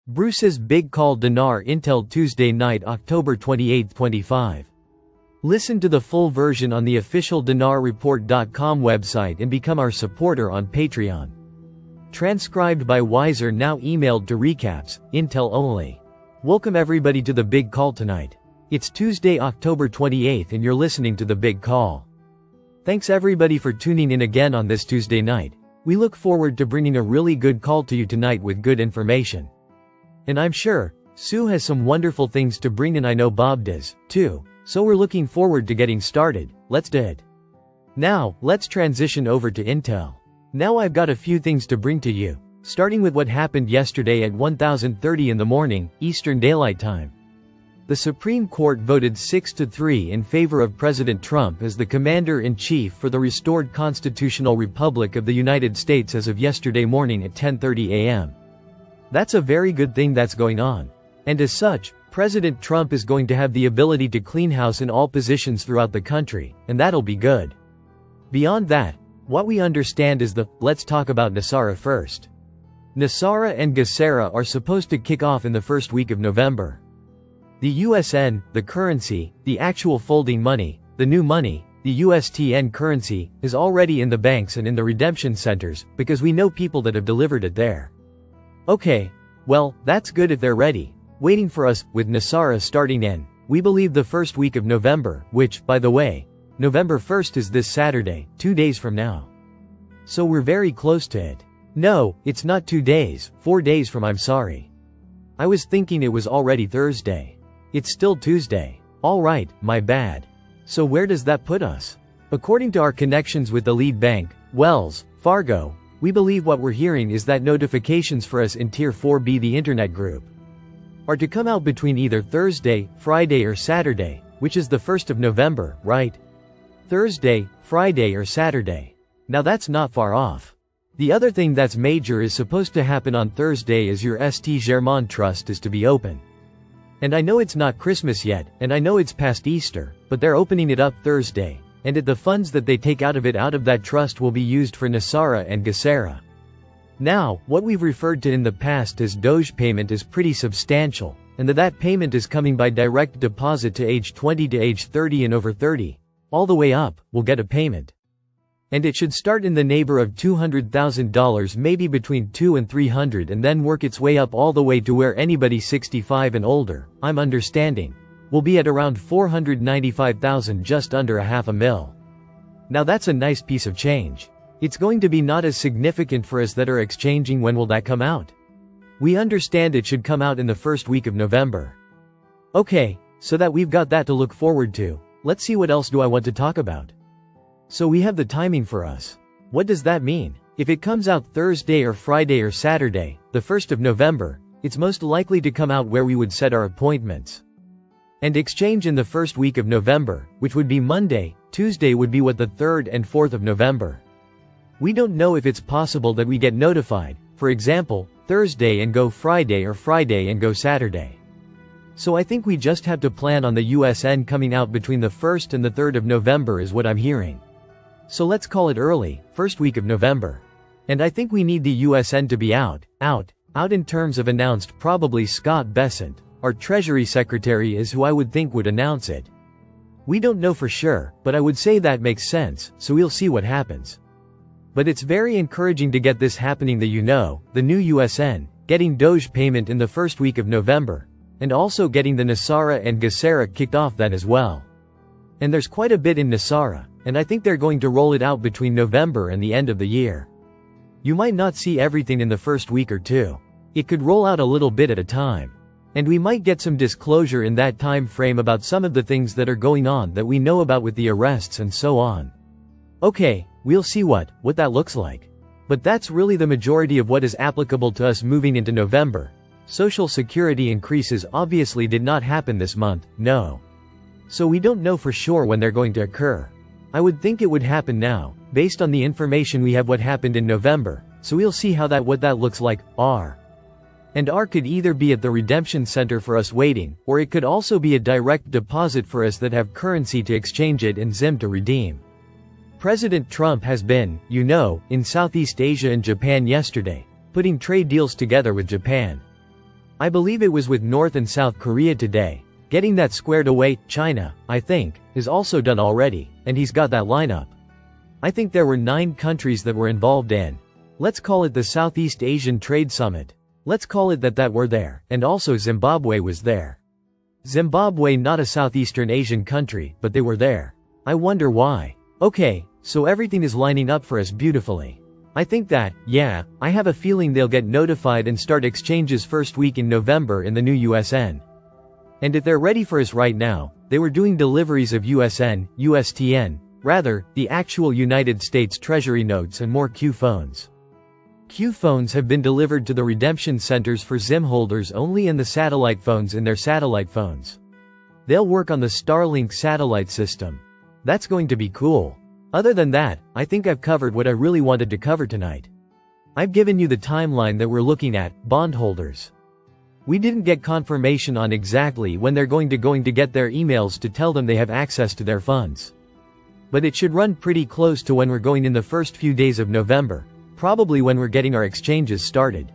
Bruce's big call. Dinar Intel Tuesday night, October 28, 25. Listen to the full version on the official dinarreport.com website and become our supporter on Patreon. Transcribed by Wiser, now emailed to recaps, Intel only. Welcome everybody to the big call tonight. It's Tuesday, October 28th and you're listening to the big call. Thanks everybody for tuning in again on this Tuesday night. We look forward to bringing a really good call to you tonight with good information. And I'm sure Sue has some wonderful things to bring, and I know Bob does, too. So we're looking forward to getting started. Let's do it. Now, let's transition over to Intel. Now I've got a few things to bring to you, starting with what happened yesterday at 10:30 in the morning, Eastern Daylight Time. The Supreme Court voted 6-3 in favor of President Trump as the Commander-in-Chief for the restored Constitutional Republic of the United States as of yesterday morning at 10:30 a.m. That's a very good thing that's going on. And as such, President Trump is going to have the ability to clean house in all positions throughout the country, and that'll be good. Beyond that, what we understand is let's talk about NESARA first. NESARA and GESARA are supposed to kick off in the first week of November. The USN, the currency, the actual folding money, the new money, the USTN currency, is already in the banks and in the redemption centers, because we know people that have delivered it there. Okay, well, that's good if they're ready. Waiting for us, with NESARA starting in, we believe the first week of November, which, by the way, November 1st is this Saturday, 2 days from now. So we're very close to it. No, it's not 2 days, 4 days from. I'm sorry. I was thinking it was already Thursday. It's still Tuesday. Alright, my bad. So where does that put us? According to our connections with the lead bank, Wells Fargo, we believe what we're hearing is that notifications for us in Tier 4B, the Internet Group, are to come out between either Thursday, Friday or Saturday, which is the 1st of November, right? Thursday, Friday or Saturday. Now that's not far off. The other thing that's major is supposed to happen on Thursday is your St. Germain Trust is to be open. And I know it's not Christmas yet, and I know it's past Easter, but they're opening it up Thursday. And the funds that they take out of that trust will be used for NESARA and GESARA. Now, what we've referred to in the past as Doge payment is pretty substantial, and that payment is coming by direct deposit to age 20 to age 30 and over 30. All the way up, will get a payment. And it should start in the neighbor of $200,000, maybe between $200,000 and $300,000, and then work its way up all the way to where anybody 65 and older, I'm understanding, will be at around $495,000, just under $500,000. Now that's a nice piece of change. It's going to be not as significant for us that are exchanging. When will that come out? We understand it should come out in the first week of November. Okay, so that we've got that to look forward to, let's see what else do I want to talk about. So we have the timing for us. What does that mean? If it comes out Thursday or Friday or Saturday, the 1st of November, it's most likely to come out where we would set our appointments and exchange in the first week of November, which would be Monday. Tuesday would be the 3rd and 4th of November. We don't know if it's possible that we get notified, for example, Thursday and go Friday or Friday and go Saturday. So I think we just have to plan on the USN coming out between the 1st and the 3rd of November is what I'm hearing. So let's call it early, first week of November. And I think we need the USN to be out in terms of announced. Probably Scott Bessent, our Treasury Secretary, is who I would think would announce it. We don't know for sure, but I would say that makes sense, so we'll see what happens. But it's very encouraging to get this happening, the new USN, getting Doge payment in the first week of November, and also getting the NESARA and GESARA kicked off then as well. And there's quite a bit in NESARA, and I think they're going to roll it out between November and the end of the year. You might not see everything in the first week or two. It could roll out a little bit at a time. And we might get some disclosure in that time frame about some of the things that are going on that we know about with the arrests and so on. Okay, we'll see what that looks like. But that's really the majority of what is applicable to us moving into November. Social Security increases obviously did not happen this month, no. So we don't know for sure when they're going to occur. I would think it would happen now, based on the information we have what happened in November, so we'll see how what that looks like. And R could either be at the redemption center for us waiting, or it could also be a direct deposit for us that have currency to exchange it and ZIM to redeem. President Trump has been, in Southeast Asia and Japan yesterday, putting trade deals together with Japan. I believe it was with North and South Korea today. Getting that squared away. China, I think, is also done already, and he's got that lineup. I think there were 9 countries that were involved in. Let's call it the Southeast Asian Trade Summit. Let's call it that were there, and also Zimbabwe was there. Zimbabwe, not a Southeastern Asian country, but they were there. I wonder why. Okay, so everything is lining up for us beautifully. I think that, yeah, I have a feeling they'll get notified and start exchanges first week in November in the new USN. And if they're ready for us right now, they were doing deliveries of USTN, rather, the actual United States Treasury notes and more Q phones. Q phones have been delivered to the redemption centers for SIM holders only and the satellite phones in their satellite phones. They'll work on the Starlink satellite system. That's going to be cool. Other than that, I think I've covered what I really wanted to cover tonight. I've given you the timeline that we're looking at, bondholders. We didn't get confirmation on exactly when they're going to get their emails to tell them they have access to their funds. But it should run pretty close to when we're going in the first few days of November, probably when we're getting our exchanges started.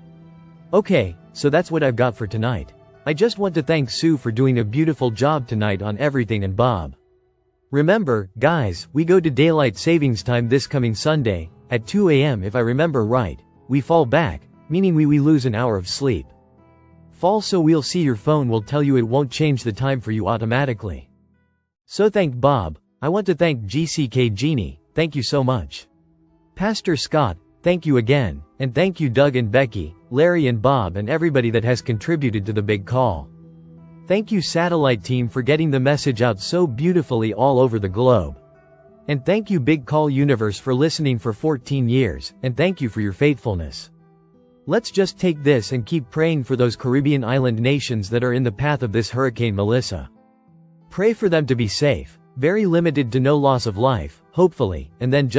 Okay, so that's what I've got for tonight. I just want to thank Sue for doing a beautiful job tonight on everything and Bob. Remember, guys, we go to daylight savings time this coming Sunday, at 2 a.m. if I remember right. We fall back, meaning we lose an hour of sleep. Fall, so we'll see your phone will tell you it won't change the time for you automatically. So thank Bob. I want to thank GCK Genie, thank you so much. Pastor Scott, thank you again, and thank you Doug and Becky, Larry and Bob and everybody that has contributed to the big call. Thank you Satellite Team for getting the message out so beautifully all over the globe. And thank you Big Call Universe for listening for 14 years, and thank you for your faithfulness. Let's just take this and keep praying for those Caribbean island nations that are in the path of this Hurricane Melissa. Pray for them to be safe, very limited to no loss of life, hopefully, and then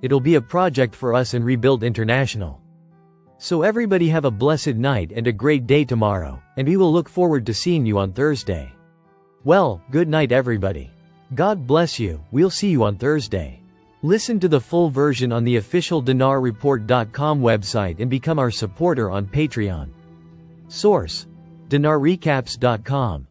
it'll be a project for us in Rebuild International. So everybody have a blessed night and a great day tomorrow, and we will look forward to seeing you on Thursday. Well, good night everybody. God bless you, we'll see you on Thursday. Listen to the full version on the official DinarReport.com website and become our supporter on Patreon. Source: DinarRecaps.com